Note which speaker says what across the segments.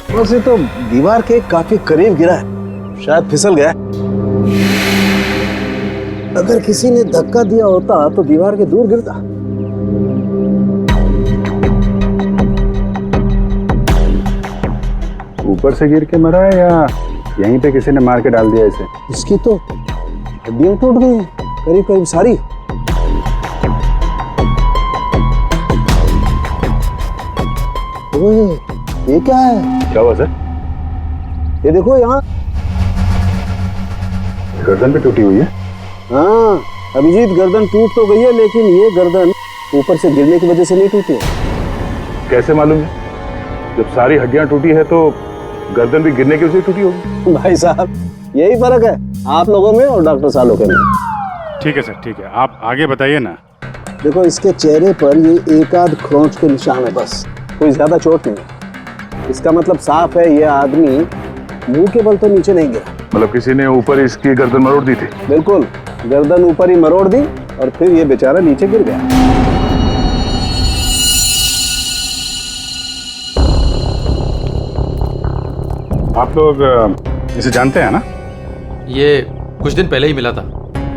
Speaker 1: वैसे तो दीवार के काफी करीब गिरा है, शायद फिसल गया। अगर किसी ने धक्का दिया होता तो दीवार के दूर गिरता।
Speaker 2: ऊपर से गिर के मरा है या यहीं पे किसी ने मार के डाल दिया इसे?
Speaker 1: इसकी तो हड्डियां टूट गई हैं, करीब करीब सारी। ओए, ये क्या है?
Speaker 2: क्या हुआ सर?
Speaker 1: ये देखो यहाँ।
Speaker 2: गर्दन पे टूटी हुई है।
Speaker 1: हाँ अभिजीत, गर्दन टूट तो गई है, लेकिन ये गर्दन ऊपर से गिरने की वजह से नहीं टूटी है।
Speaker 2: कैसे मालूम है? जब सारी हड्डियां टूटी है तो गर्दन भी गिरने की वजह से टूटी होगी।
Speaker 1: भाई साहब, यही फर्क है आप लोगों में और डॉक्टर सालों के में।
Speaker 2: ठीक है सर, ठीक है, आप आगे बताइए ना।
Speaker 1: देखो, इसके चेहरे पर ये एक आध खरोंच के निशान है, बस कोई ज्यादा चोट नहीं है। इसका मतलब साफ है, ये आदमी मुंह के बल तो नीचे नहीं गिरा।
Speaker 2: मतलब किसी ने ऊपर इसकी गर्दन मरोड़ दी थी?
Speaker 1: बिल्कुल, गर्दन ऊपर ही मरोड़ दी और फिर ये बेचारा नीचे गिर गया।
Speaker 2: आप लोग इसे जानते हैं ना?
Speaker 3: ये कुछ दिन पहले ही मिला था,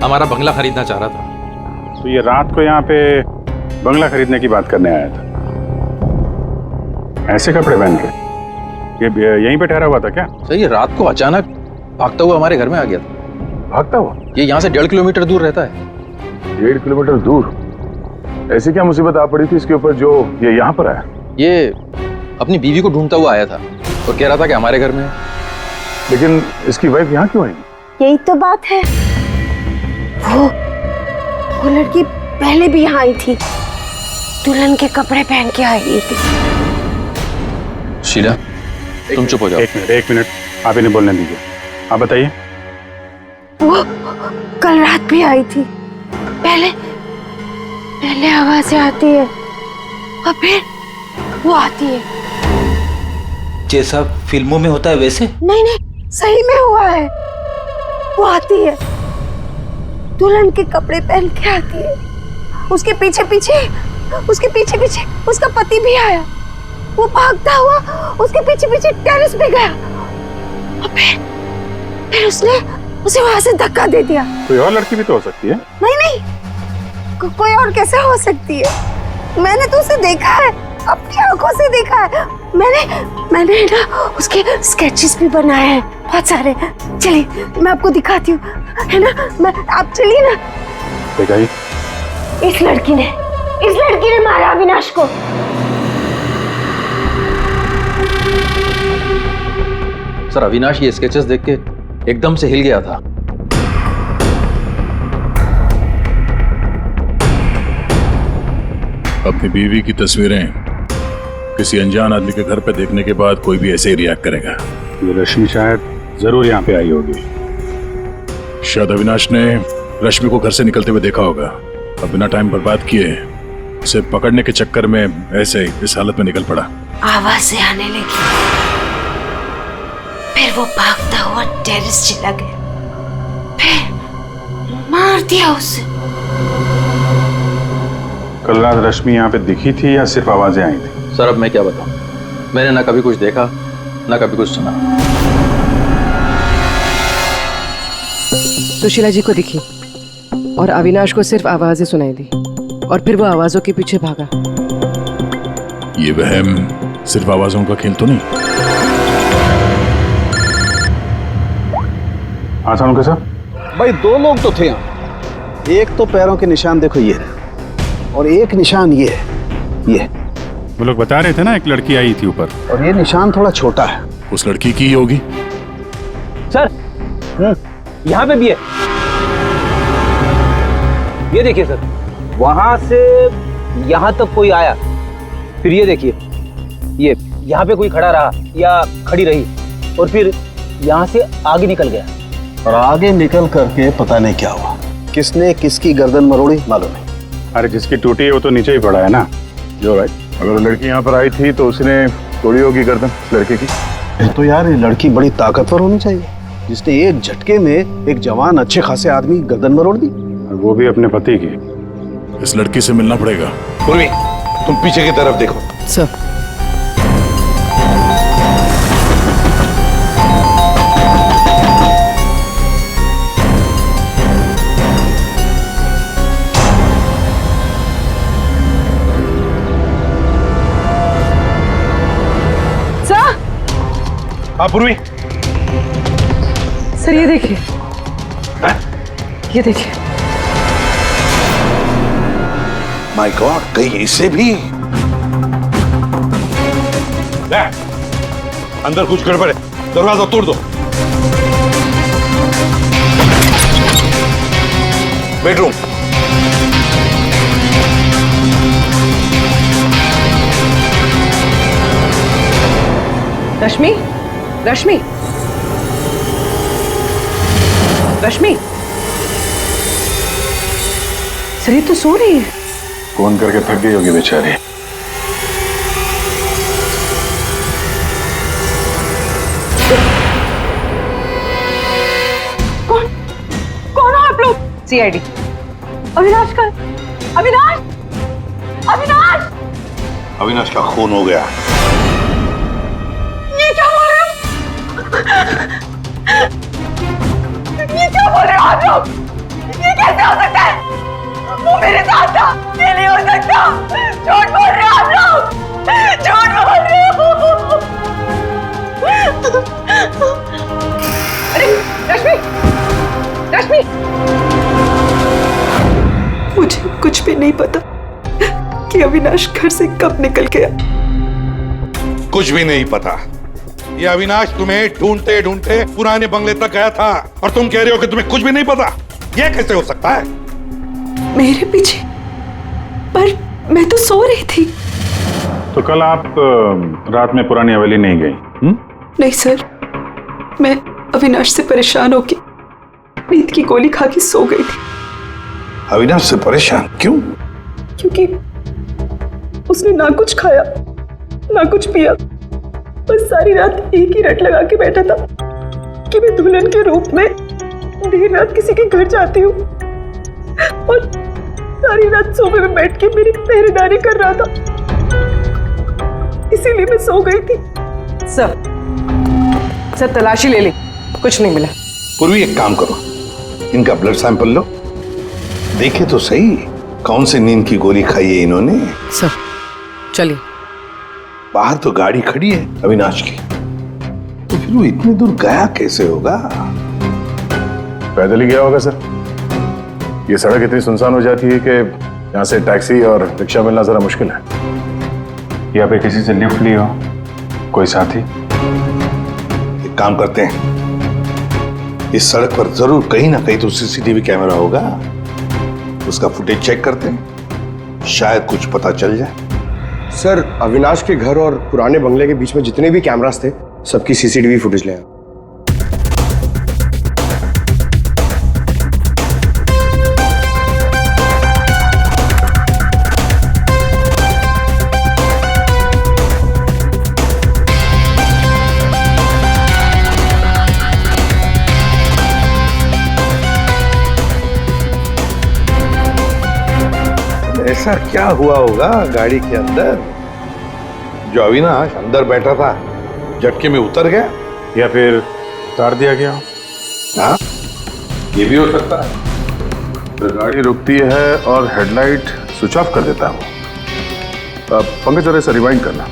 Speaker 3: हमारा बंगला खरीदना चाह रहा था।
Speaker 2: तो ये रात को यहाँ पे बंगला खरीदने की बात करने आया था। ऐसे कपड़े पहन के ये यहीं पे ठहरा हुआ था क्या?
Speaker 3: सर ये रात को अचानक भागता हुआ हमारे घर में आ गया था।
Speaker 2: भागता हुआ?
Speaker 3: ये यहाँ से 1.5 किलोमीटर दूर रहता है।
Speaker 2: 1.5 किलोमीटर दूर? ऐसी क्या मुसीबत आ पड़ी थी इसके ऊपर जो ये यहाँ पर आया?
Speaker 3: ये अपनी बीवी को ढूंढता हुआ आया था और कह रहा था कि हमारे घर में है।
Speaker 2: लेकिन इसकी वाइफ यहाँ क्यों आएगी?
Speaker 4: यही तो बात है, वो लड़की पहले भी यहाँ आई थी, दुल्हन के कपड़े पहन के आई थी।
Speaker 3: शीला, तुम चुप हो जाओ।
Speaker 2: एक मिनट, आप इन्हें बोलने दीजिए। आप बताइए।
Speaker 4: वो कल रात भी आई थी, पहले आवाजें आती है और फिर वो आती है।
Speaker 5: जैसा फिल्मों में होता है वैसे?
Speaker 4: नहीं, सही में हुआ है। वो आती है, दुल्हन के कपड़े पहन के आती है, उसके पीछे पीछे उसका पति भी आया। वो भागता हुआ उसके पीछे पीछे टेरेस पे गया और फिर उसने उसे वहां से धक्का दे दिया।
Speaker 2: कोई और लड़की भी तो हो सकती है।
Speaker 4: नहीं, कोई और कैसे हो सकती है? मैंने तो उसे देखा है, अपनी आंखों से देखा है। मैंने ना उसके स्केचेस भी बनाए हैं बहुत सारे। चलिए मैं आपको दिखाती हूँ, है ना? आप चलिए ना।
Speaker 2: दिखाइए।
Speaker 4: इस लड़की ने मारा अविनाश को।
Speaker 3: सर अविनाश ये स्केचेस देख के एकदम से हिल गया था।
Speaker 6: अपनी बीवी की तस्वीरें किसी अनजान आदमी के घर पे देखने के बाद कोई भी ऐसे ही रिएक्ट करेगा।
Speaker 2: ये रश्मि शायद जरूर यहाँ पे आई होगी।
Speaker 6: शायद अविनाश ने रश्मि को घर से निकलते हुए देखा होगा और बिना टाइम बर्बाद किए उसे पकड़ने के चक्कर में ऐसे इस हालत में निकल पड़ा।
Speaker 4: आवाजें आने लगी, फिर वो भागता हुआ टेरेस चला गया, फिर मार दिया उसे।
Speaker 2: कल रात रश्मि यहाँ पे दिखी थी या सिर्फ आवाजें आई थी?
Speaker 3: सर अब मैं क्या बताऊं, मैंने ना कभी कुछ देखा ना कभी कुछ सुना।
Speaker 7: सुशीला जी को दिखी और अविनाश को सिर्फ आवाजें सुनाई दी और फिर वो आवाजों के पीछे भागा।
Speaker 6: ये वहम सिर्फ आवाजों का खेल तो नहीं?
Speaker 2: हाँ सानुका साहब।
Speaker 1: भाई 2 लोग तो थे यहाँ। एक तो पैरों के निशान देखो ये, और एक निशान ये है, ये।
Speaker 2: वो लोग बता रहे थे ना एक लड़की आई थी ऊपर,
Speaker 1: और ये निशान थोड़ा छोटा है।
Speaker 6: उस लड़की की ही होगी।
Speaker 5: सर यहाँ पे भी है, ये देखिए सर, वहां से यहाँ तक कोई आया, फिर ये देखिए, ये यहाँ पे कोई खड़ा रहा या खड़ी रही और फिर यहाँ से आगे निकल गया।
Speaker 1: और आगे निकल करके पता नहीं क्या हुआ, किसने किसकी गर्दन मरोड़ी मालूम नहीं।
Speaker 2: अरे जिसकी टूटी है वो तो नीचे ही पड़ा है ना। जो राइट, अगर लड़की यहाँ पर आई थी तो उसने तोड़ी होगी गर्दन लड़के की।
Speaker 1: तो यार ये लड़की बड़ी ताकतवर होनी चाहिए, जिसने एक झटके में एक जवान अच्छे खासे आदमी गर्दन मरोड़ दी,
Speaker 2: और वो भी अपने पति की।
Speaker 6: इस लड़की से मिलना पड़ेगा।
Speaker 8: पूर्वी, तुम पीछे की तरफ देखो।
Speaker 7: सर
Speaker 2: हाँ पूर्वी,
Speaker 7: सर ये देखिए, ये देखिए।
Speaker 8: माय गॉड, कहीं इसे भी?
Speaker 2: ले, अंदर कुछ गड़बड़ है, दरवाजा तोड़ दो।
Speaker 8: बेडरूम।
Speaker 7: रश्मि, रश्मि, रश्मि, सर ये तो सो रही है।
Speaker 2: फोन करके थक गई होगी बेचारी।
Speaker 4: कौन हो आप लोग?
Speaker 7: सीआईडी।
Speaker 4: अविनाश का, अविनाश, अविनाश,
Speaker 8: अविनाश का खून हो गया।
Speaker 4: ये क्या बोल रहे हो? ये क्या बोल रहे हो आप लोग? ये कैसे हो सकता है? वो मेरे साथ था, ये नहीं हो सकता। झूठ बोल रहे हो आप लोग, झूठ बोल रहे हो।
Speaker 7: अरे रश्मि, रश्मि,
Speaker 9: मुझे कुछ भी नहीं पता कि अविनाश घर से कब निकल गया।
Speaker 8: कुछ भी नहीं पता। ये अविनाश तुम्हें ढूंढते ढूंढते पुराने बंगले तक गया था और तुम कह रहे हो कि तुम्हें कुछ भी नहीं पता। ये कैसे हो सकता है?
Speaker 9: मेरे पीछे? पर मैं तो सो रही थी।
Speaker 2: तो कल आप रात में पुरानी हवेली नहीं गई?
Speaker 9: नहीं सर, मैं अविनाश से परेशान होके नींद की गोली खा के सो गई थी।
Speaker 8: अविनाश से परेशान क्यों?
Speaker 9: क्योंकि उसने ना कुछ खाया ना कुछ पिया, बस सारी रात एक ही रट लगा के बैठा था कि मैं दुल्हन के रूप में देर रात किसी के घर जाती हूँ, और सारी रात सोफे में बैठ के मेरी पहरेदारी कर रहा था। इसीलिए मैं सो गई थी।
Speaker 7: सर तलाशी ले ली, कुछ नहीं मिला।
Speaker 8: पूर्वी एक काम करो, इनका ब्लड सैंपल लो, देखे तो सही कौन सी नींद की गोली खाई है इन्होंने।
Speaker 7: सर चलिए।
Speaker 8: बाहर तो गाड़ी खड़ी है अविनाश की, तो फिर वो इतनी दूर गया कैसे होगा?
Speaker 2: पैदल ही गया होगा सर। ये सड़क इतनी सुनसान हो जाती है कि यहाँ से टैक्सी और रिक्शा मिलना जरा मुश्किल है। या फिर किसी से लिफ्ट ली हो, कोई साथी।
Speaker 8: एक काम करते हैं, इस सड़क पर जरूर कहीं ना कहीं तो सीसीटीवी कैमरा होगा, उसका फुटेज चेक करते हैं, शायद कुछ पता चल जाए।
Speaker 1: सर अविनाश के घर और पुराने बंगले के बीच में जितने भी कैमरास थे सबकी सीसीटीवी फुटेज ले आए।
Speaker 8: ऐसा क्या हुआ होगा गाड़ी के अंदर जो अविनाश अंदर बैठा था झटके में उतर गया?
Speaker 2: या फिर उतार दिया गया हो।
Speaker 8: हाँ, ये भी हो सकता है।
Speaker 2: तो गाड़ी रुकती है और हेडलाइट स्विच ऑफ कर देता है वो। पंकज जरा इसे रिवाइंड करना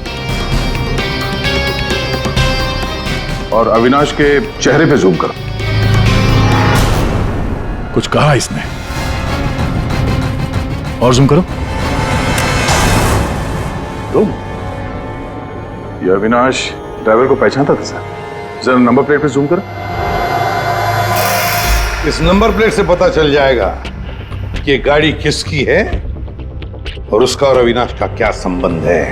Speaker 2: और अविनाश के चेहरे पे जूम करो।
Speaker 6: कुछ कहा इसने? और जूम करो।
Speaker 2: तुम ये अविनाश ड्राइवर को पहचानता था सर। जरा नंबर प्लेट पे जूम करो।
Speaker 8: इस नंबर प्लेट से पता चल जाएगा कि ये गाड़ी किसकी है और उसका और अविनाश का क्या संबंध है।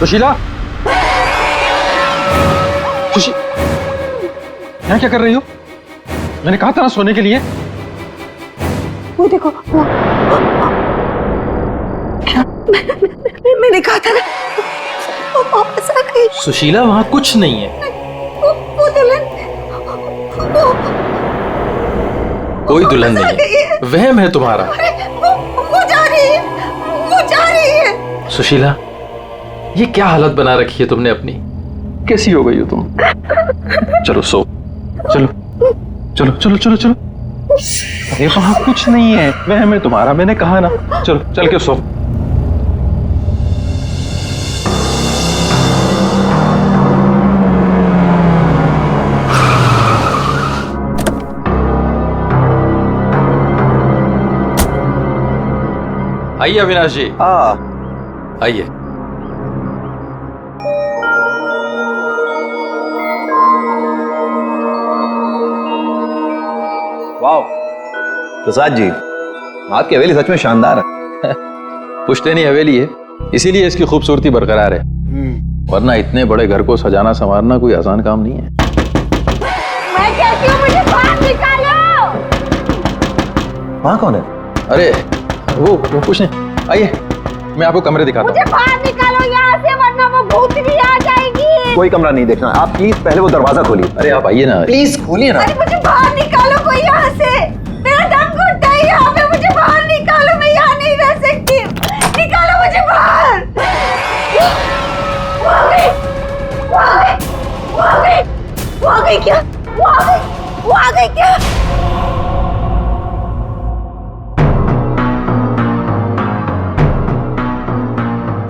Speaker 3: सुशीला, यहाँ क्या कर रही हो? मैंने कहा था ना सोने के लिए।
Speaker 4: वो देखो वो क्या मैंने कहा था ना, वो वापस आ गई।
Speaker 3: सुशीला, वहां कुछ नहीं है।
Speaker 4: वो दुल्हन
Speaker 3: कोई दुल्हन नहीं है, वहम है तुम्हारा।
Speaker 4: वो जा रही है, वो जा रही है।
Speaker 3: सुशीला, ये क्या हालत बना रखी है तुमने अपनी? कैसी हो गई हो तुम? चलो सो, चलो चलो चलो चलो चलो। अरे वहां कुछ नहीं है, वहम है तुम्हारा, मैंने कहा ना। चलो चल के सो। आइए अविनाश जी, आइए।
Speaker 5: वाह प्रसाद जी, आपकी हवेली सच में शानदार है।
Speaker 3: पुश्तैनी हवेली है, इसीलिए इसकी खूबसूरती बरकरार है, वरना इतने बड़े घर को सजाना संवारना कोई आसान काम नहीं है।
Speaker 4: मैं कहती हूँ मुझे बाहर निकालो।
Speaker 5: वहाँ कौन है?
Speaker 3: अरे वो कुछ नहीं, आइए मैं आपको कमरे दिखाता हूँ।
Speaker 4: मुझे बाहर निकालो यहाँ से, वरना वो भूतनी आ जाएगी।
Speaker 5: कोई कमरा नहीं देखना, आप प्लीज पहले वो दरवाजा खोलिए।
Speaker 3: अरे आप आइए ना,
Speaker 5: प्लीज खोलिए ना।
Speaker 4: अरे मुझे बाहर निकालो कोई यहाँ से, मेरा दम घुटता है यहाँ पे। मुझे बाहर निकालो, मैं यहाँ नहीं रह सकती। निकालो मुझे बाहर। वो आ गई, वो आ गई, वो आ गई, वो आ गई क्या? वो आ गई, वो आ गई क्या?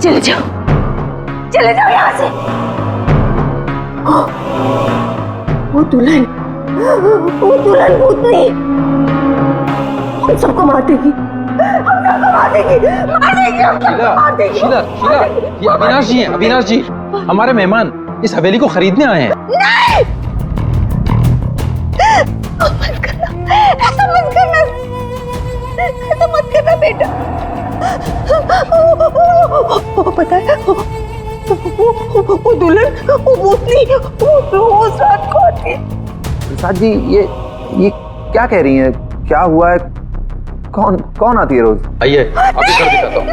Speaker 4: चले जाओ, चले जाओ यहाँ से। वो दुल्हन भूतनी हम सबको मार देगी, हम सबको मार देगी, मार देगी, हम सबको मार देगी।
Speaker 3: शीला, शीला, ये अविनाश जी हैं, अविनाश जी, हमारे मेहमान इस हवेली को खरीदने आए हैं।
Speaker 4: नहीं, मत करना, ऐसा मत करना, ऐसा मत करना बेटा। वो पता है, वो दुल्हन, वो भूतनी, वो रोज रात को आती है।
Speaker 5: प्रसाद जी, ये क्या कह रही हैं? क्या हुआ है? कौन आती है रोज?
Speaker 3: आइए आपको घर दिखाता हूँ।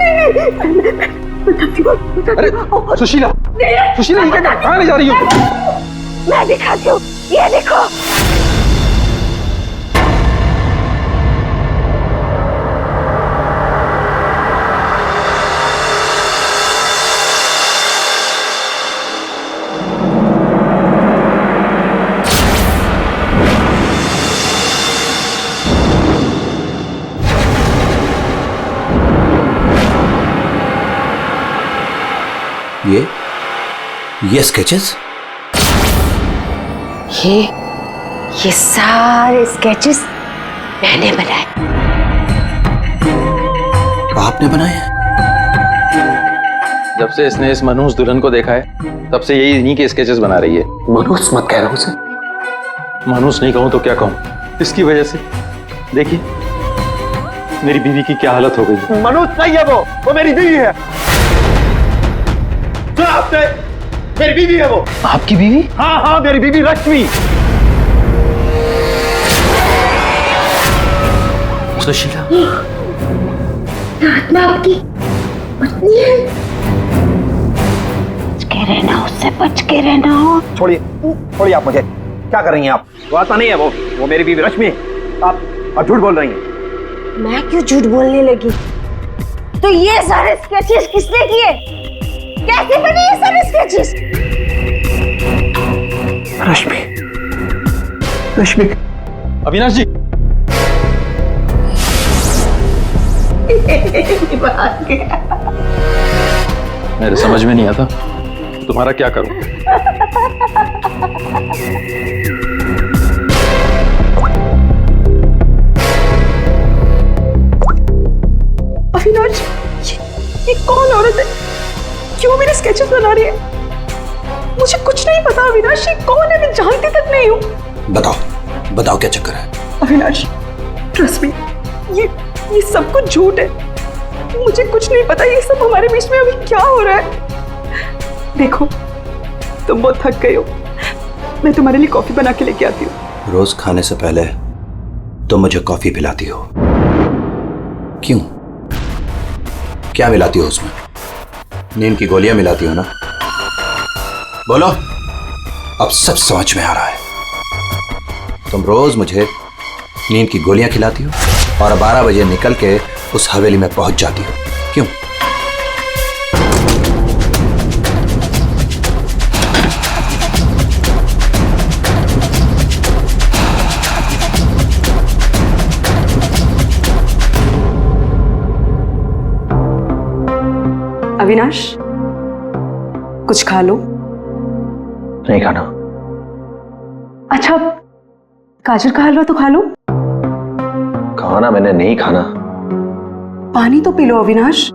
Speaker 3: अरे सुशीला, सुशीला, ये क्या, कहाँ ले जा रही हो?
Speaker 4: मैं दिखाती हूँ, ये देखो।
Speaker 5: ये स्केचेस,
Speaker 4: ये सारे स्केचेस मैंने बनाए।
Speaker 5: आपने बनाए?
Speaker 3: जब से इसने इस मनहूस दुल्हन को देखा है, तब से यही इन्हीं के स्केचेस बना रही है।
Speaker 5: मनहूस मत कह रहा उसे।
Speaker 3: मनहूस नहीं कहूं तो क्या कहूं, इसकी वजह से देखिए मेरी बीवी की क्या हालत हो गई।
Speaker 5: मनहूस नहीं है वो मेरी बीवी है। मेरी बीवी है वो।
Speaker 3: आपकी बीवी?
Speaker 5: हाँ, मेरी बीवी रश्मि।
Speaker 3: सुशीला,
Speaker 4: आत्मा आपकी पत्नी है। बच के रहना, उससे बच के रहना।
Speaker 5: छोड़िए आप मुझे। क्या कर रही हैं आप? वो आत्मा नहीं है वो मेरी बीवी रश्मि है। आप झूठ बोल रही हैं।
Speaker 4: मैं क्यों झूठ बोलने लगी? तो ये सारे स्केचेस किसने किए? कैसे बने ये सारे स्केचेस?
Speaker 5: रश्मि।
Speaker 3: अविनाश जी, मेरे समझ में नहीं आता तुम्हारा क्या करूं।
Speaker 9: अविनाश, ये कौन औरत है? क्यों मेरे स्केचेस बना रही है? मुझे कुछ नहीं पता अविनाश, ये कौन है? मैं जानती तक नहीं हूँ।
Speaker 5: बताओ क्या चक्कर है?
Speaker 9: अविनाश, ट्रस्ट मी, ये सब कुछ झूठ है। मुझे कुछ नहीं पता ये सब हमारे बीच में अभी क्या हो रहा है। देखो, तुम बहुत थक गए हो, मैं तुम्हारे लिए कॉफी बना के लेके आती हूँ।
Speaker 10: रोज खाने से पहले तुम मुझे कॉफी पिलाती हो, क्यों? क्या मिलाती हो उसमें? नींद की गोलियां मिलाती हो ना? बोलो, अब सब समझ में आ रहा है। तुम रोज मुझे नींद की गोलियां खिलाती हो और 12 बजे निकल के उस हवेली में पहुंच जाती हो, क्यों?
Speaker 9: अविनाश, कुछ खा लो।
Speaker 5: नहीं खाना।
Speaker 9: अच्छा, गाजर का हलवा तो खा लो।
Speaker 5: खाना मैंने नहीं खाना।
Speaker 9: पानी तो पी लो अविनाश।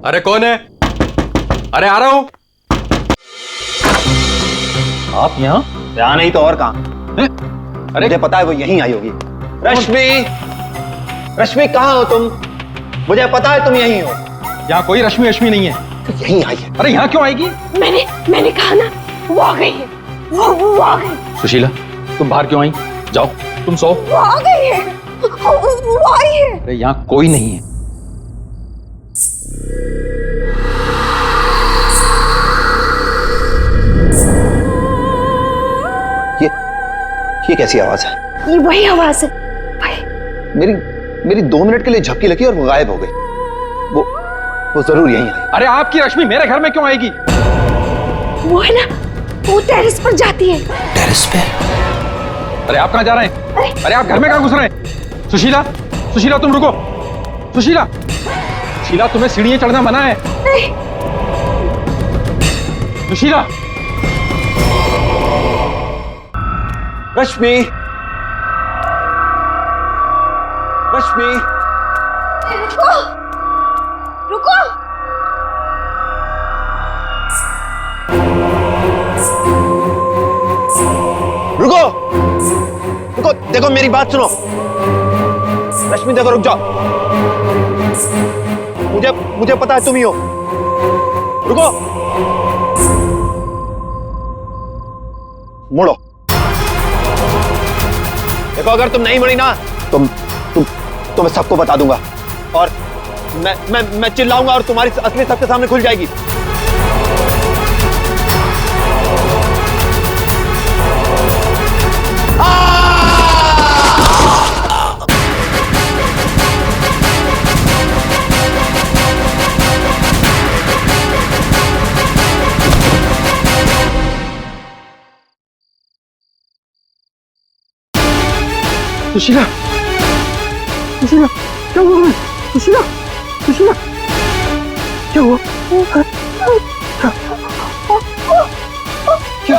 Speaker 3: अरे कौन है? अरे आ रहा हूं।
Speaker 5: आप यहाँ नहीं तो और कहाँ?
Speaker 3: अरे
Speaker 5: मुझे पता है वो यहीं आई होगी। रश्मि, रश्मि कहाँ हो तुम? मुझे पता है तुम यहीं हो।
Speaker 3: यहाँ कोई रश्मि रश्मि नहीं है।
Speaker 5: तो यहीं आई है।
Speaker 3: अरे यहाँ क्यों आएगी?
Speaker 4: मैंने कहा ना, वो आ गई है। वो आ गई।
Speaker 3: सुशीला, तुम बाहर क्यों आई? जाओ, तुम सो।
Speaker 4: वो आ गई है। वो आई है।
Speaker 3: अरे यहाँ कोई नहीं है।
Speaker 5: ये कैसी आवाज है?
Speaker 4: ये वही आवाज है। भाई,
Speaker 5: मेरी 2 मिनट के लिए झपकी लगी और वो गायब हो गई। वो जरूर यहीं आई।
Speaker 3: अरे आपकी रश्मि मेरे घर में क्यों आएगी?
Speaker 4: वो है ना, वो टेरेस पर जाती है।
Speaker 10: टेरेस पे?
Speaker 3: अरे आप कहाँ जा रहे हैं? अरे आप घर में कहाँ घुस रहे हैं? सुशीला, सुशीला तुम रुको। सुशीला, सुशीला तुम्हें सीढ़ियां चढ़ना मना है।
Speaker 4: नहीं।
Speaker 3: सुशीला,
Speaker 5: रश्मि, रश्मि,
Speaker 4: रुको, रुको।
Speaker 5: रुको, रुको, देखो मेरी बात सुनो। रश्मि देखो, रुक जाओ। मुझे पता है तुम ही हो। रुको, मुड़ो। देखो, अगर तुम नहीं मुड़ी ना तो मैं सबको बता दूंगा और मैं चिल्लाऊंगा और तुम्हारी असली सबके सामने खुल जाएगी।
Speaker 3: सुशीला, सुशीला, क्या हुआ? सुशीला, सुशीला, क्या हुआ? क्या?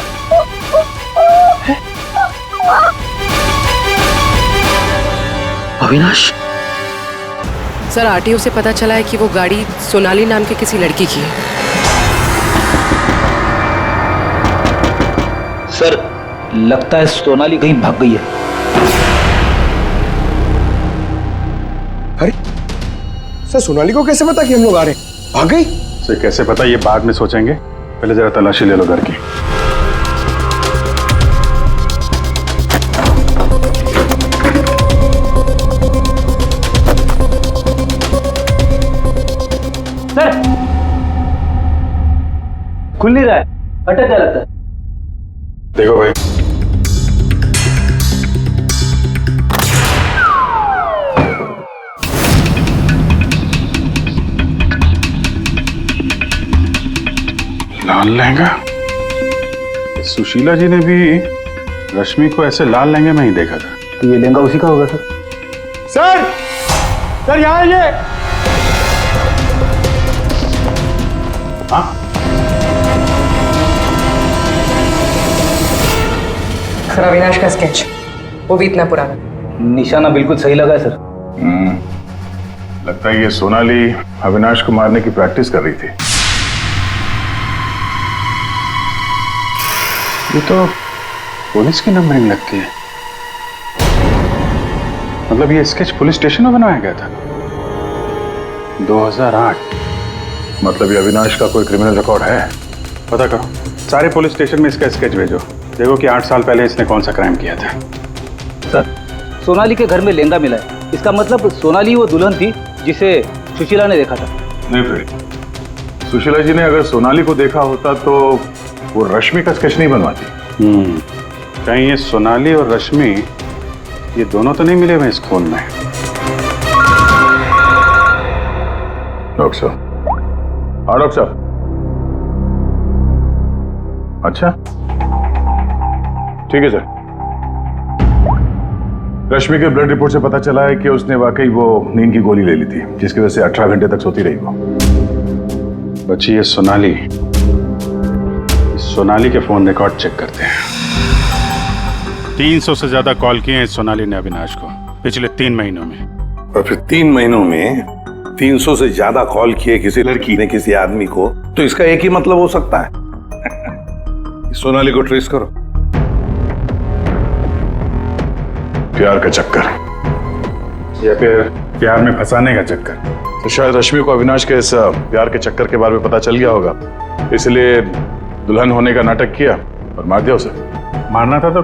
Speaker 3: अविनाश?
Speaker 7: सर, आरटीओ से पता चला है कि वो गाड़ी सोनाली नाम के किसी लड़की की है।
Speaker 5: सर, लगता है सोनाली कहीं भाग गई है।
Speaker 11: अरे सर, सोनाली को कैसे पता कि हम लोग आ रहे हैं?
Speaker 8: भाग गई?
Speaker 2: उसे कैसे पता, ये बाद में सोचेंगे, पहले जरा तलाशी ले लो घर की।
Speaker 5: सर, खुल नहीं रहा है, अटक क्या लगता है?
Speaker 2: देखो भाई, लाल लहंगा। सुशीला जी ने भी रश्मि को ऐसे लाल लहंगे में ही देखा था।
Speaker 5: तो ये लहंगा उसी का होगा सर।
Speaker 2: सर, सर यहाँ आइए। हाँ,
Speaker 7: सर अविनाश का स्केच, वो भी इतना पुराना।
Speaker 5: निशाना बिल्कुल सही लगा है सर।
Speaker 2: लगता है ये सोनाली अविनाश को मारने की प्रैक्टिस कर रही थी। ये तो पुलिस की नंबरिंग लगती है। मतलब ये स्केच पुलिस स्टेशन में बनाया गया था 2008। मतलब ये अविनाश का कोई क्रिमिनल रिकॉर्ड है। पता करो, सारे पुलिस स्टेशन में इसका स्केच भेजो, देखो कि 8 साल पहले इसने कौन सा क्राइम किया था।
Speaker 5: सर, सोनाली के घर में लहंगा मिला है, इसका मतलब सोनाली वो दुल्हन थी जिसे सुशीला ने देखा था।
Speaker 2: नहीं फिर सुशीला जी ने अगर सोनाली को देखा होता तो वो रश्मि का स्केच नहीं बनवाती। कहीं ये सोनाली और रश्मि ये दोनों तो नहीं मिले हुए इस खून में। डॉक्टर साहब, हाँ डॉक्टर साहब। अच्छा ठीक है सर। रश्मि के ब्लड रिपोर्ट से पता चला है कि उसने वाकई वो नींद की गोली ले ली थी, जिसकी वजह से 18 घंटे तक सोती रही वो। बच्ची ये सोनाली, सोनाली के फोन रिकॉर्ड चेक करते हैं।
Speaker 11: 300 से ज्यादा कॉल किए हैं सोनाली ने अविनाश को पिछले 3 महीनों में।
Speaker 8: और फिर 3 महीनों में 300 से ज्यादा कॉल किए किसी लड़की ने किसी आदमी को, तो इसका एक ही मतलब हो सकता है। सोनाली को ट्रेस करो।
Speaker 2: प्यार का चक्कर या फिर प्यार में फंसाने का चक्कर। तो शायद रश्मि को अविनाश के इस प्यार के चक्कर के बारे में पता चल गया होगा, इसलिए दुल्हन होने का नाटक किया और मार दिया उसे। मारना था तो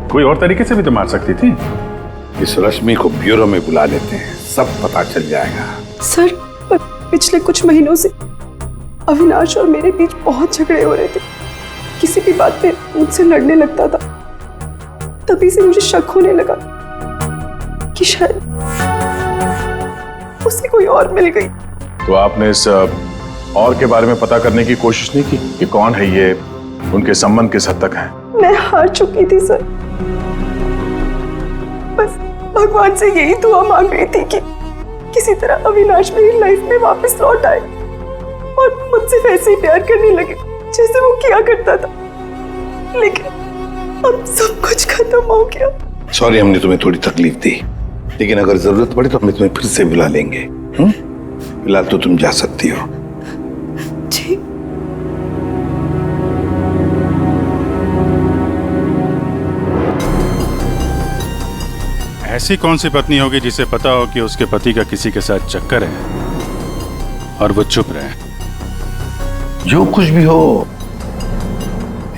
Speaker 2: कोई और तरीके से भी तो मार सकती थी।
Speaker 8: इस रश्मि को ब्यूरो में बुला लेते हैं, सब पता चल जाएगा।
Speaker 9: सर, पिछले कुछ महीनों से अविनाश और मेरे बीच बहुत झगड़े हो रहे थे। किसी भी बात पे मुझसे लड़ने लगता था। तभी से मुझे शक होने लगा कि शायद उसे कोई और मिल गई।
Speaker 2: तो आपने इस और के बारे में पता करने की कोशिश नहीं की कि कौन है ये, उनके संबंध किस हद तक है?
Speaker 9: मैं हार चुकी थी सर। बस भगवान से यही दुआ मांग रही थी कि किसी तरह अविनाश मेरी लाइफ में वापस लौट आए और मुझसे वैसे ही प्यार करने लगे जैसे वो किया करता था। लेकिन अब सब कुछ खत्म हो गया।
Speaker 8: सॉरी, हमने तुम्हें थोड़ी तकलीफ दी, लेकिन अगर जरूरत पड़े तो हम तुम्हें फिर से बुला लेंगे। फिलहाल तो तुम जा सकती हो।
Speaker 9: जी।
Speaker 11: ऐसी कौन सी पत्नी होगी जिसे पता हो कि उसके पति का किसी के साथ चक्कर है और वो चुप रहे?
Speaker 8: जो कुछ भी हो,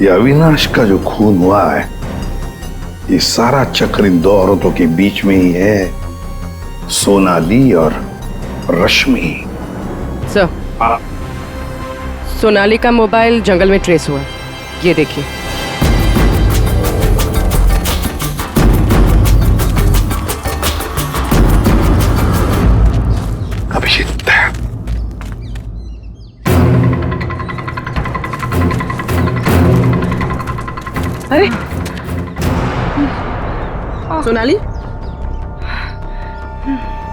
Speaker 8: ये अविनाश का जो खून हुआ है, ये सारा चक्कर इन 2 औरतों के बीच में ही है, सोनाली और रश्मि।
Speaker 7: सर, सोनाली का मोबाइल जंगल में ट्रेस हुआ, ये देखिए।
Speaker 8: अभिजीत,
Speaker 7: अरे सोनाली,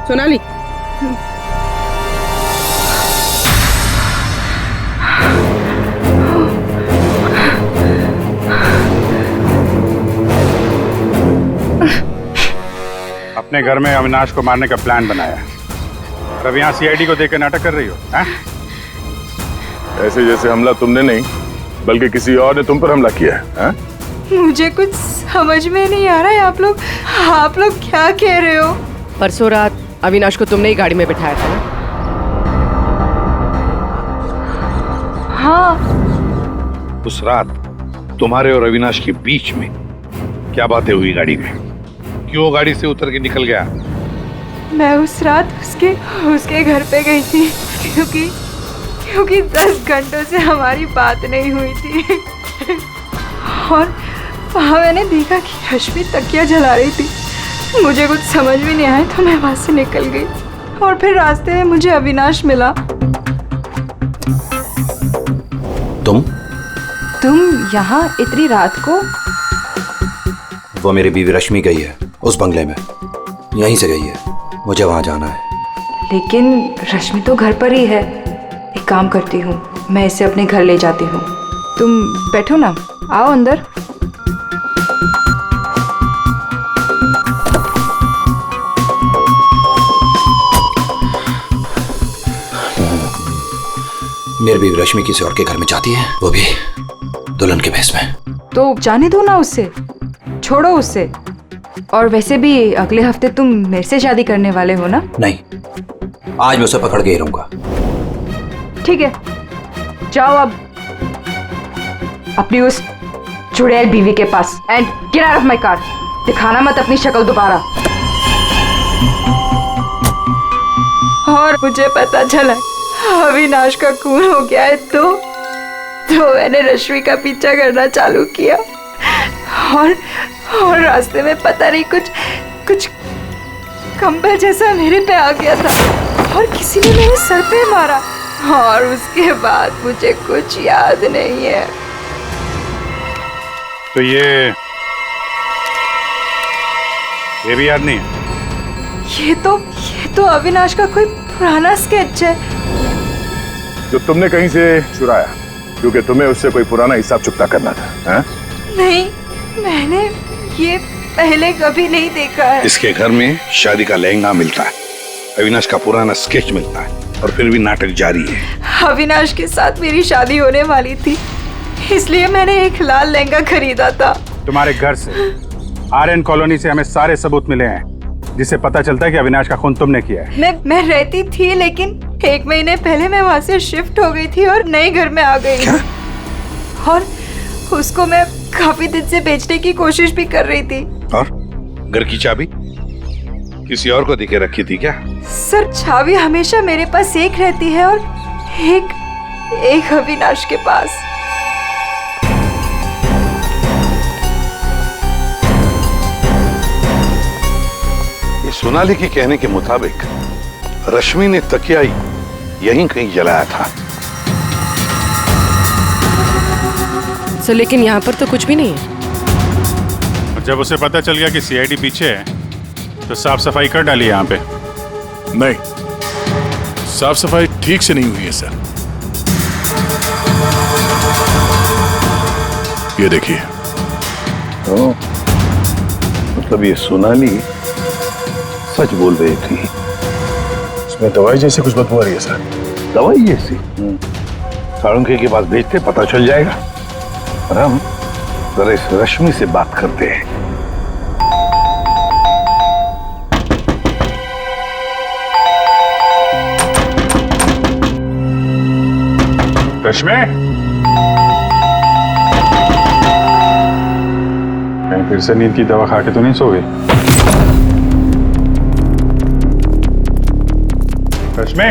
Speaker 7: सोनाली,
Speaker 11: अपने घर में अविनाश को मारने का प्लान बनाया और अब यहाँ सीआईडी को देकर नाटक कर रही हो?
Speaker 2: ऐसे जैसे हमला तुमने नहीं बल्कि किसी और ने तुम पर हमला किया है।
Speaker 4: मुझे कुछ समझ में नहीं आ रहा है। आप लोग क्या कह रहे हो?
Speaker 7: परसों रात अविनाश को तुमने ही गाड़ी में बिठाया था ना?
Speaker 4: हाँ।
Speaker 8: उस रात तुम्हारे और अविनाश के बीच में क्या बातें हुई गाड़ी में? क्यों गाड़ी से उतर के निकल गया?
Speaker 4: मैं उस रात उसके घर पे गई थी क्योंकि 10 घंटों से हमारी बात नहीं हुई थी। और वहाँ मैंने देखा कि रश्मि तकिया जला रही थी। मुझे कुछ समझ में नहीं आया तो मैं वहाँ से निकल गई और फिर रास्ते में मुझे अविनाश मिला। तुम यहाँ इतनी रात को?
Speaker 10: वो मेरी बीवी रश्मि गई है उस बंगले में, यहीं से गई है। मुझे वहां जाना है।
Speaker 4: लेकिन रश्मि तो घर पर ही है। एक काम करती हूँ, मैं इसे अपने घर ले जाती हूँ। तुम बैठो ना, आओ अंदर।
Speaker 10: मेरी बीवी रश्मि किसी और के घर में जाती है, वो भी दुल्हन के भेष में।
Speaker 4: तो जाने दो ना उससे, छोड़ो उससे। और वैसे भी अगले हफ्ते तुम मेरे से शादी करने वाले हो ना?
Speaker 10: नहीं, आज मैं उसे पकड़ के ही रहूंगा।
Speaker 4: ठीक है, जाओ अब अपनी उस चुड़ैल बीवी के पास and get out of my car. दिखाना मत अपनी शक्ल दोबारा। और मुझे पता चला अविनाश का खून हो गया है तो मैंने रश्मि का पीछा करना चालू किया और रास्ते में पता नहीं कुछ कंबल जैसा मेरे पे आ गया था और किसी ने मेरे सर पे मारा और उसके बाद मुझे कुछ याद नहीं है।
Speaker 11: तो ये भी याद नहीं है?
Speaker 4: ये तो अविनाश का कोई पुराना स्केच है
Speaker 2: जो तुमने कहीं से चुराया, क्योंकि तुम्हें उससे कोई पुराना हिसाब चुकता करना था, हैं?
Speaker 4: नहीं, मैंने ये पहले कभी नहीं देखा है।
Speaker 8: इसके घर में शादी का लहंगा मिलता है, अविनाश का पुराना स्केच मिलता है और फिर भी नाटक जारी है।
Speaker 4: अविनाश के साथ मेरी शादी होने वाली थी, इसलिए मैंने एक लाल लहंगा खरीदा था।
Speaker 11: तुम्हारे घर से, आर्यन कॉलोनी से हमें सारे सबूत मिले हैं जिससे पता चलता है कि अविनाश का खून तुमने किया है। मैं रहती थी, लेकिन 1 महीने पहले मैं वहाँ से शिफ्ट हो गई थी और नए घर में आ गई। और उसको मैं काफी दिन से बेचने की कोशिश भी कर रही थी।
Speaker 8: और घर की चाबी किसी और को देके रखी थी क्या?
Speaker 4: सर, चाबी हमेशा मेरे पास एक रहती है और एक अविनाश के पास।
Speaker 8: ये सोनाली के कहने के मुताबिक रश्मि ने तकिया यहीं कहीं जलाया था।
Speaker 7: सर, लेकिन यहाँ पर तो कुछ भी नहीं है।
Speaker 11: और जब उसे पता चल गया कि सीआईडी पीछे है तो साफ सफाई कर डाली यहाँ पे।
Speaker 6: नहीं, साफ सफाई ठीक से नहीं हुई है सर। ये देखिए।
Speaker 8: मतलब ये सोनाली सच बोल रही थी।
Speaker 2: इसमें दवाई जैसी कुछ बदबू आ रही है सर।
Speaker 8: दवाई जैसी? साळुंखे के पास भेजते, पता चल जाएगा। और हम जरा इस रश्मि से बात करते हैं।
Speaker 2: रश्मि, कहीं फिर से नींद की दवा खा के तो नहीं सो गई? रश्मि,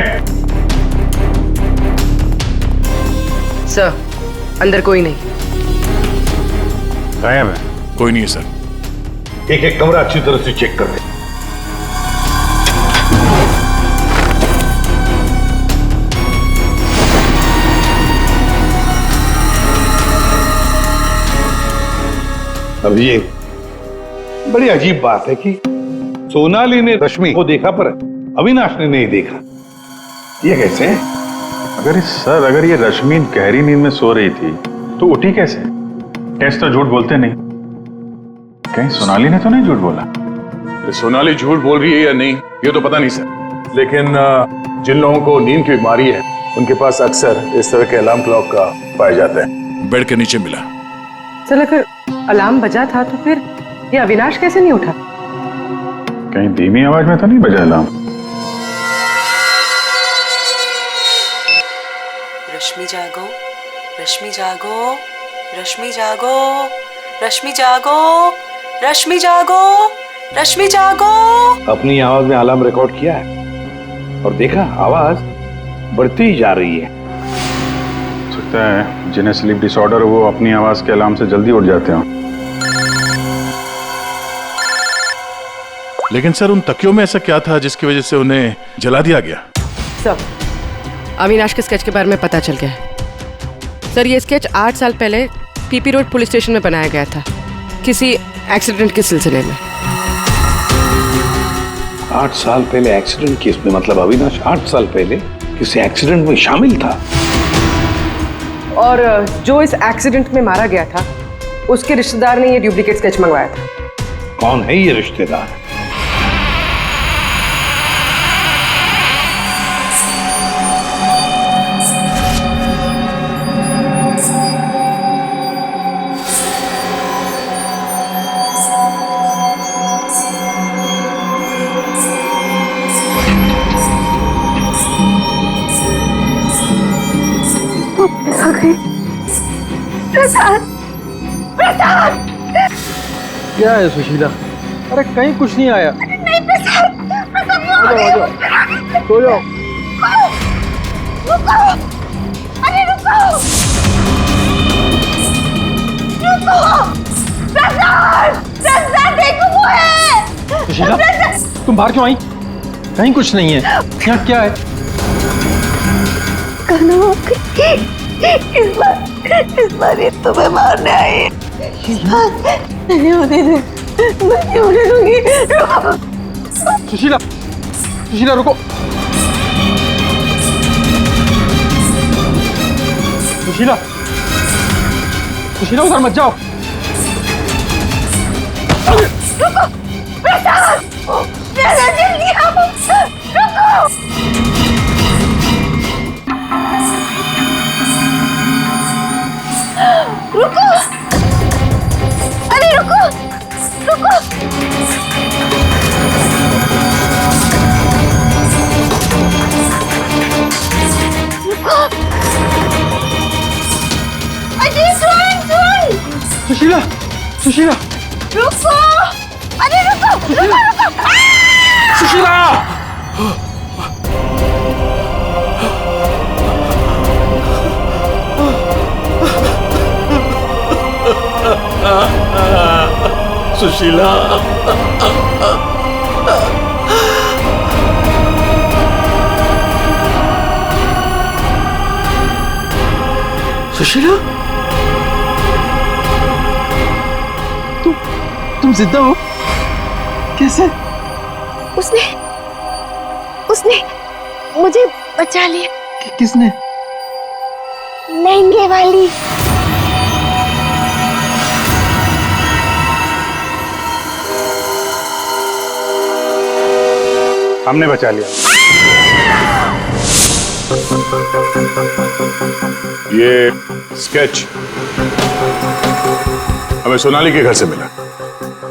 Speaker 7: सर, अंदर कोई नहीं।
Speaker 11: गायब है?
Speaker 6: कोई नहीं है सर।
Speaker 8: एक कमरा अच्छी तरह से चेक कर ले। अब ये बड़ी अजीब बात है कि सोनाली ने रश्मि को देखा पर अविनाश ने नहीं देखा। ये कैसे?
Speaker 2: अगर ये रश्मि गहरी नींद में सो रही थी तो उठी कैसे? टेस्ट तो झूठ बोलते नहीं। कहीं सोनाली ने तो नहीं झूठ बोला? सोनाली झूठ बोल रही है या नहीं ये तो पता नहीं सर, लेकिन जिन लोगों को नींद की बीमारी है उनके पास अक्सर इस तरह के अलार्म क्लॉक का पाए जाते हैं।
Speaker 6: बेड के नीचे मिला।
Speaker 7: सर, अगर अलार्म बजा था तो फिर ये अविनाश कैसे नहीं उठा?
Speaker 2: कहीं धीमी आवाज में तो नहीं बजा अलार्म?
Speaker 12: रश्मि जागो, रश्मि जागो, रश्मि जागो, रश्मि जागो, रश्मि जागो, रश्मि जागो।
Speaker 8: अपनी आवाज में अलार्म रिकॉर्ड किया है और देखा आवाज बढ़ती ही जा रही है।
Speaker 2: सकता है जिन्हें स्लीप डिसऑर्डर वो अपनी आवाज के अलार्म से जल्दी उठ जाते हो।
Speaker 6: लेकिन सर उन तकियों में ऐसा क्या था जिसकी वजह से उन्हें जला दिया गया?
Speaker 7: सर, अविनाश के स्केच के बारे में पता चल गया है। सर, ये स्केच 8 साल पहले पीपी रोड पुलिस स्टेशन में बनाया गया था, किसी एक्सीडेंट के सिलसिले में।
Speaker 8: 8 साल पहले एक्सीडेंट केस में, मतलब अविनाश 8 साल पहले किसी एक्सीडेंट में शामिल था।
Speaker 7: और जो इस एक्सीडेंट में मारा गया था उसके रिश्तेदार ने ये डुप्लीकेट स्केच मंगवाया था।
Speaker 8: कौन है ये रिश्तेदार?
Speaker 4: प्रसाद, प्रसाद,
Speaker 3: क्या है सुशीला? अरे कहीं कुछ नहीं आया।
Speaker 4: नहीं प्रसाद, प्रसाद
Speaker 3: आ जाओ, सो जाओ।
Speaker 4: रुको, अरे रुको, रुको, प्रसाद, प्रसाद देखो वो है।
Speaker 3: सुशीला, तुम बाहर क्यों आई? कहीं कुछ नहीं है। यहाँ क्या है?
Speaker 4: कहना इस बार ये तुम्हें मारने आए। नहीं होने दे, नहीं होने दूंगी।
Speaker 3: सुशीला, सुशीला रुको। सुशीला, सुशीला उधर मत जाओ।
Speaker 4: रुको, प्रसाद, प्रसाद जल्दी आओ, रुको। रुको, अरे रुको, रुको। रुको, अरे सुन।
Speaker 3: सुशीला, सुशीला,
Speaker 4: रुको, अरे रुको, रुको, रुको।
Speaker 3: सुशीला!
Speaker 8: सुशीला,
Speaker 3: सुशीला, तुम जिंदा हो? कैसे?
Speaker 4: उसने मुझे बचा लिया।
Speaker 3: किसने?
Speaker 4: लहंगे वाली।
Speaker 2: हमने बचा लिया। ये स्केच हमें सोनाली के घर से मिला,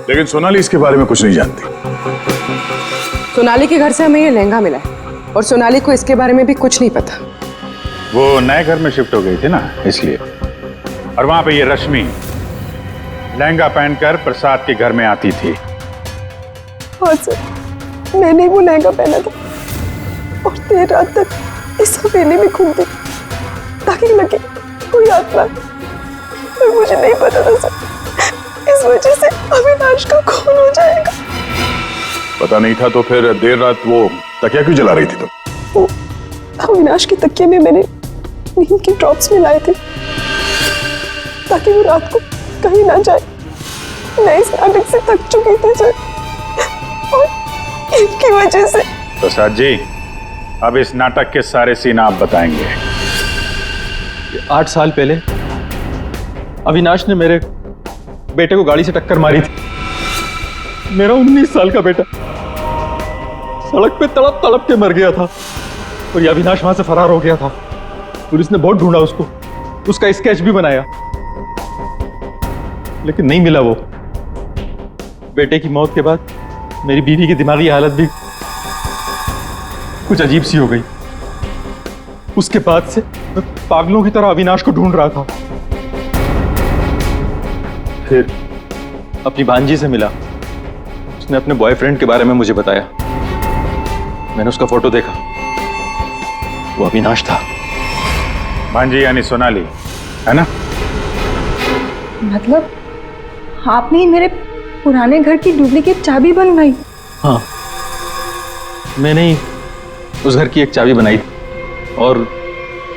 Speaker 2: लेकिन सोनाली इसके बारे में कुछ नहीं जानती।
Speaker 7: सोनाली के घर से हमें ये लहंगा मिला है और सोनाली को इसके बारे में भी कुछ नहीं पता।
Speaker 2: वो नए घर में शिफ्ट हो गई थी ना, इसलिए। और वहां पे ये रश्मि लहंगा पहनकर प्रसाद के घर में आती थी।
Speaker 9: हाँ सर, मैंने वो लहंगा पहना था और देर रात तक इस हवेली में घूमती ताकि लगे कोई आत्मा, और मुझे नहीं पता था सर, इस वजह से अविनाश का खून हो जाएगा।
Speaker 2: पता नहीं था तो फिर देर रात वो तकिया क्यों जला रही थी तुम?
Speaker 9: वो अविनाश के तकिए में मैंने नींद के ड्रॉप्स मिलाए थे ताकि वो रात को कहीं ना जाए। मैं इस नाटक से थक चुकी थी सर, और इनकी वजह से।
Speaker 2: प्रसाद जी, अब इस नाटक के सारे सीन आप बताएंगे।
Speaker 3: 8 साल पहले अविनाश ने मेरे बेटे को गाड़ी से टक्कर मारी थी। मेरा 19 साल का बेटा सड़क पे तड़प तड़प के मर गया था और ये अविनाश वहां से फरार हो गया था। पुलिस ने बहुत ढूंढा उसको, उसका स्केच भी बनाया, लेकिन नहीं मिला वो। बेटे की मौत के बाद मेरी बीवी की दिमागी हालत भी कुछ अजीब सी हो गई। उसके बाद से मैं पागलों की तरह अविनाश को ढूंढ रहा था। फिर अपनी भांजी से मिला। उसने अपने बॉयफ्रेंड के बारे में मुझे बताया। मैंने उसका फोटो देखा, वो अविनाश था।
Speaker 2: भांजी यानी सोनाली, है ना?
Speaker 9: मतलब आपने ही मेरे पुराने घर की डुप्लीकेट चाबी बनवाई?
Speaker 3: हाँ, मैंने ही उस घर की एक चाबी बनाई थी और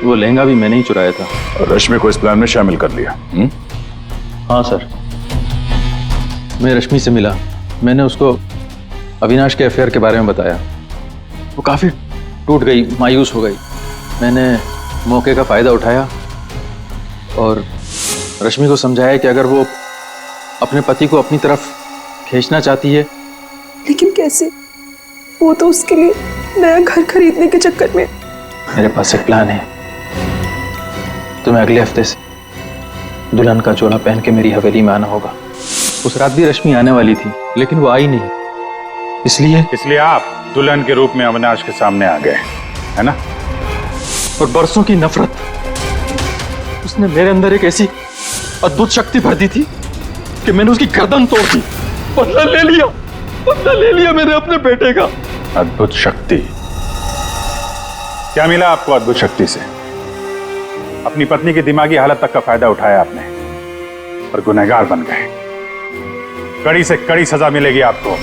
Speaker 3: वो लहंगा भी मैंने ही चुराया था।
Speaker 2: और रश्मि को इस प्लान में शामिल कर लिया।
Speaker 3: हाँ सर, मैं रश्मि से मिला। मैंने उसको अविनाश के अफेयर के बारे में बताया। वो काफ़ी टूट गई, मायूस हो गई। मैंने मौके का फ़ायदा उठाया और रश्मि को समझाया कि अगर वो अपने पति को अपनी तरफ खींचना चाहती है।
Speaker 9: लेकिन कैसे? वो तो उसके लिए नया घर खरीदने के चक्कर में।
Speaker 3: मेरे पास एक प्लान है। तुम्हें अगले हफ्ते से दुल्हन का जोड़ा पहन के मेरी हवेली में आना होगा। उस रात भी रश्मि आने वाली थी, लेकिन वो आई नहीं। इसलिए
Speaker 2: आप दुल्हन के रूप में अविनाश के सामने आ गए, है ना?
Speaker 3: और बरसों की नफरत, उसने मेरे अंदर एक ऐसी अद्भुत शक्ति भर दी थी कि मैंने उसकी गर्दन तोड़ दी। बदला ले लिया मैंने अपने बेटे का।
Speaker 2: अद्भुत शक्ति? क्या मिला आपको अद्भुत शक्ति से? अपनी पत्नी की दिमागी हालत तक का फायदा उठाया आपने और गुनहगार बन गए। कड़ी से कड़ी सजा मिलेगी आपको।